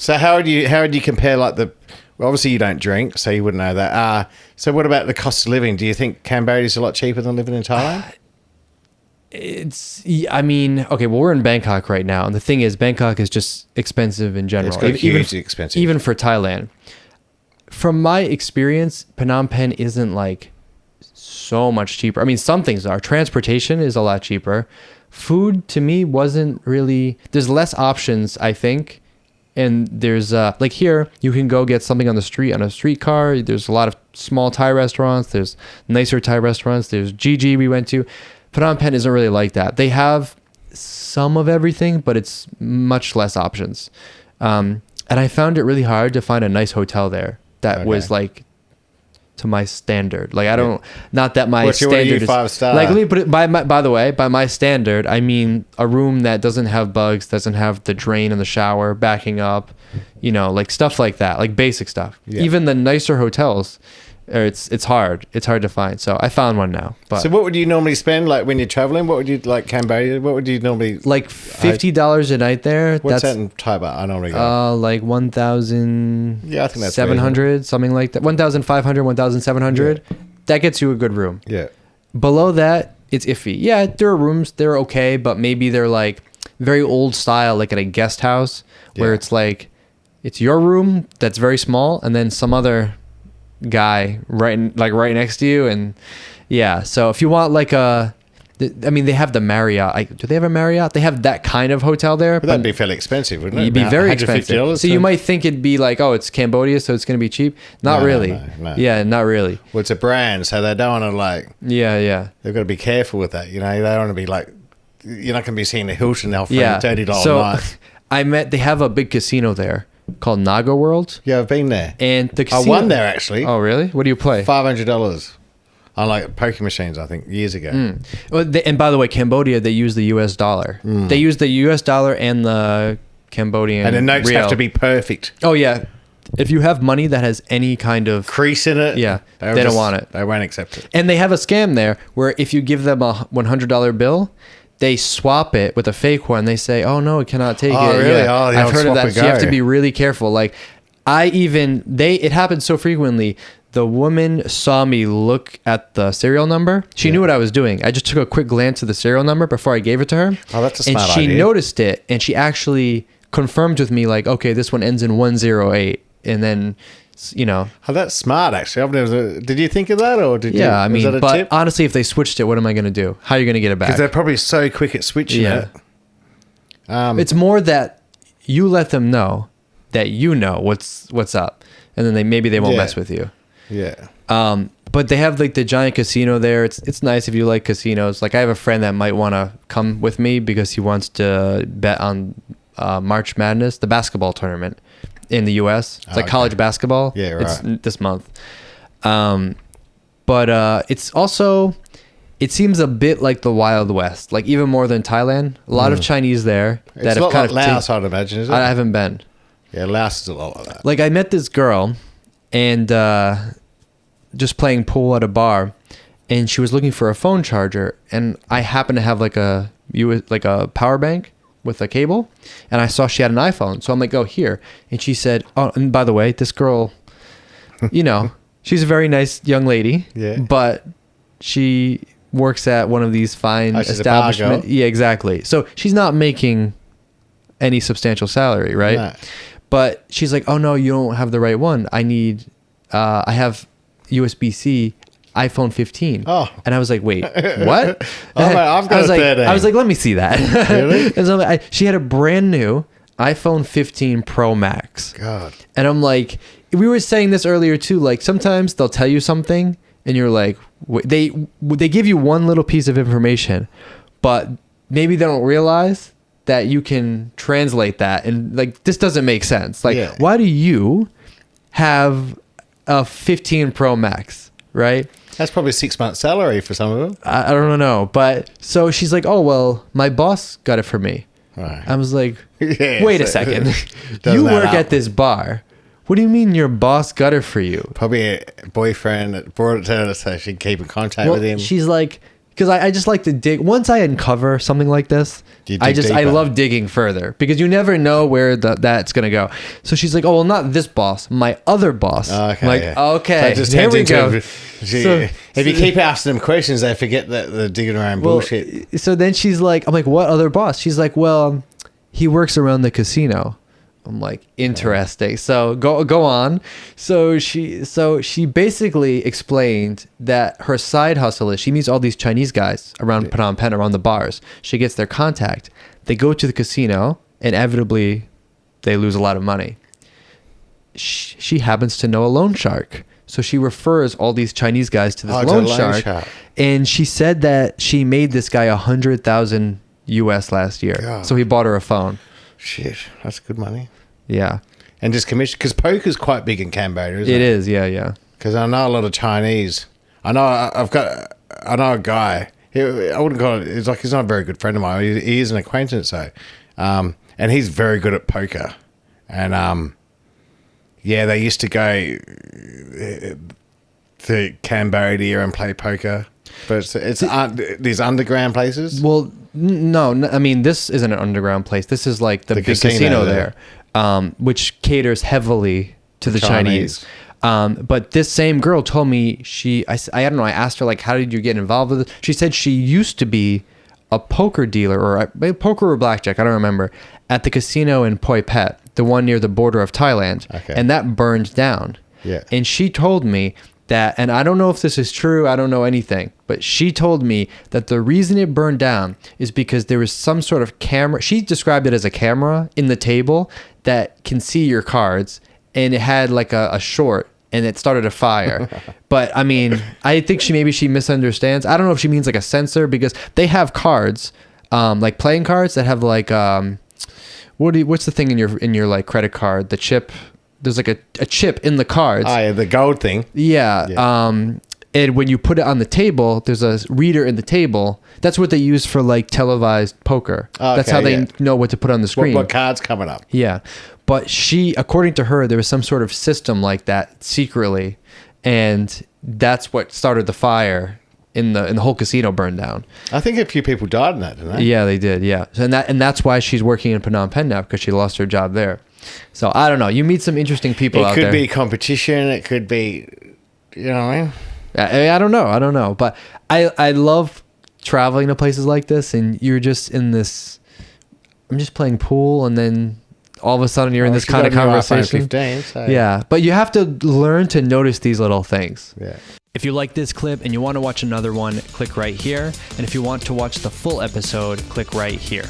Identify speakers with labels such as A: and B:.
A: So how would you compare like the? Well, obviously you don't drink, so you wouldn't know that. So what about the cost of living? Do you think Cambodia is a lot cheaper than living in Thailand?
B: I mean, okay, well, we're in Bangkok right now, and the thing is, Bangkok is just expensive in general.
A: It's hugely expensive.
B: Even for Thailand. From my experience, Phnom Penh isn't like so much cheaper. I mean, some things are. Transportation is a lot cheaper. Food to me wasn't really. There's less options, I think, and there's like here you can go get something on the street on a streetcar. There's a lot of small Thai restaurants. There's nicer Thai restaurants. There's GG we went to. Phnom Penh isn't really like that. They have some of everything, but it's much less options. And I found it really hard to find a nice hotel there that was like to my standard. Like I don't, not that my standard is
A: 5-star.
B: like, let me put it by the way, by my standard, I mean a room that doesn't have bugs, doesn't have the drain in the shower backing up, you know, like stuff like that, like basic stuff. Yeah. Even the nicer hotels, it's hard to find. So I found one now. But
A: so what would you normally spend like when you're traveling? What would you like Cambodia? What would you normally
B: like $50 a night there?
A: What's that in Thai baht? I normally go
B: like 1,000.
A: Yeah, I think that's
B: 700, something like that. 1,500, 1,700. Yeah. That gets you a good room.
A: Yeah.
B: Below that, it's iffy. Yeah, there are rooms, they're okay, but maybe they're like very old style, like at a guest house where it's like it's your room that's very small, and then some other guy right next to you. And yeah, so if you want like they have the Marriott. Do they have a Marriott? They have that kind of hotel there.
A: But that'd be fairly expensive, wouldn't it?
B: It'd be very expensive. So you might think it'd be like, oh, it's Cambodia, so it's going to be cheap. Not really. No. Yeah, not really.
A: Well, it's a brand, so they don't want to like...
B: Yeah.
A: They've got to be careful with that, you know? They don't want to be like... You're not going to be seeing the Hilton offering $30 a night.
B: They have a big casino there called Naga World.
A: Yeah, I've been there.
B: And the casino...
A: I won there, actually.
B: Oh, really? What do you play?
A: $500 on like poker machines, I think, years ago.
B: Well, and by the way, Cambodia, they use the US dollar. They use the US dollar and the Cambodian
A: and the notes
B: real.
A: have to be perfect.
B: Oh, yeah. If you have money that has any kind of...
A: crease in it.
B: Yeah, they don't want it.
A: They won't accept it.
B: And they have a scam there where if you give them a $100 bill... they swap it with a fake one. They say, "Oh no, it cannot take it."
A: Really?
B: Yeah. I've heard of that. So you have to be really careful. Like, it happened so frequently. The woman saw me look at the serial number. She knew what I was doing. I just took a quick glance at the serial number before I gave it to her.
A: Oh, that's a smart idea.
B: And she noticed it, and she actually confirmed with me, like, "Okay, this one ends in 108," and then. You know,
A: oh, that's smart. Actually, I've never. Did you think of that, or did you?
B: Yeah, I mean, but
A: tip?
B: Honestly, if they switched it, what am I going to do? How are you going to get it back?
A: Because they're probably so quick at switching it.
B: It's more that you let them know that you know what's up, and then maybe they won't mess with you.
A: Yeah.
B: But they have like the giant casino there. It's nice if you like casinos. Like I have a friend that might want to come with me because he wants to bet on March Madness, the basketball tournament. In the U.S. It's like college basketball.
A: Yeah, right.
B: It's this month. But it's also, it seems a bit like the Wild West, like even more than Thailand. A lot of Chinese there that have kind of...
A: Laos, I'd imagine, is it?
B: I haven't been.
A: Yeah, Laos is a lot like that.
B: Like I met this girl and just playing pool at a bar, and she was looking for a phone charger, and I happened to have like a power bank with a cable, and I saw she had an iPhone, so I'm like, oh, here. And she said, oh, and by the way, this girl, you know, she's a very nice young lady, but she works at one of these fine establishments. Yeah, exactly. So she's not making any substantial salary, right? No. But she's like, oh no, you don't have the right one. I have USB-C iPhone 15. Oh. And I was like, wait, what?
A: I've got
B: I was like, let me see that.
A: Really?
B: And so she had a brand new iPhone 15 Pro Max.
A: God.
B: And I'm like, we were saying this earlier too, like sometimes they'll tell you something and you're like, they give you one little piece of information, but maybe they don't realize that you can translate that. And like, this doesn't make sense. Like, why do you have a 15 Pro Max, right?
A: That's probably 6 months' salary for some of them.
B: I don't know. But so she's like, oh, well, my boss got it for me. Right. I was like, wait a second. You work at this bar. What do you mean your boss got it for you?
A: Probably a boyfriend that brought it to her so she can keep in contact with him.
B: She's like, because I just like to dig. Once I uncover something like this,
A: You dig
B: I
A: deeper.
B: love digging further because you never know where that's gonna go. So she's like, "Oh well, not this boss, my other boss."
A: Okay,
B: I'm like,
A: yeah.
B: okay,
A: So it just
B: here
A: turns
B: we
A: into
B: go.
A: if you keep asking them questions, they forget that they're digging around bullshit.
B: So then she's like, I'm like, "What other boss?" She's like, "Well, he works around the casino." I'm like, interesting. So go on. So she basically explained that her side hustle is she meets all these Chinese guys around Phnom Penh, around the bars. She gets their contact. They go to the casino, and inevitably they lose a lot of money. She happens to know a loan shark. So she refers all these Chinese guys to this loan shark. And she said that she made this guy 100,000 US last year.
A: God.
B: So he bought her a phone.
A: Shit, that's good money.
B: Yeah.
A: And just commission, because poker's quite big in Cambodia, isn't it?
B: It is, yeah.
A: Because I know a lot of Chinese. I know a guy. I wouldn't call it. It's like he's not a very good friend of mine. He is an acquaintance though, and he's very good at poker. And yeah, they used to go to Cambodia and play poker, but it's these underground places.
B: Well, no, I mean, this isn't an underground place. This is like the big casino there, which caters heavily to the Chinese. But this same girl told me I don't know, I asked her, like, how did you get involved with it? She said she used to be a poker dealer, or poker or blackjack, I don't remember, at the casino in Poi Phet, the one near the border of Thailand.
A: Okay.
B: And that burned down.
A: Yeah.
B: And she told me that, and I don't know if this is true, I don't know anything, but she told me that the reason it burned down is because there was some sort of camera. She described it as a camera in the table that can see your cards, and it had like a short, and it started a fire. But I mean, I think she misunderstands. I don't know if she means like a sensor, because they have cards, like playing cards that have like what's the thing in your like credit card, the chip. There's like a chip in the cards.
A: Oh, yeah, the gold thing.
B: Yeah. And when you put it on the table, there's a reader in the table. That's what they use for like televised poker.
A: Okay,
B: that's how they know what to put on the screen.
A: What card's coming up?
B: Yeah. But according to her, there was some sort of system like that secretly, and that's what started the fire in the whole casino burned down.
A: I think a few people died in that, didn't they?
B: Yeah, they did. Yeah. And that's why she's working in Phnom Penh now, because she lost her job there. So I don't know. You meet some interesting people out there.
A: It could be competition. It could be, you know what I mean?
B: I don't know. But I love traveling to places like this, and you're just in this. I'm just playing pool, and then all of a sudden you're in this kind of conversation.
A: 15, so.
B: Yeah, but you have to learn to notice these little things.
A: Yeah.
B: If you like this clip and you want to watch another one, click right here. And if you want to watch the full episode, click right here.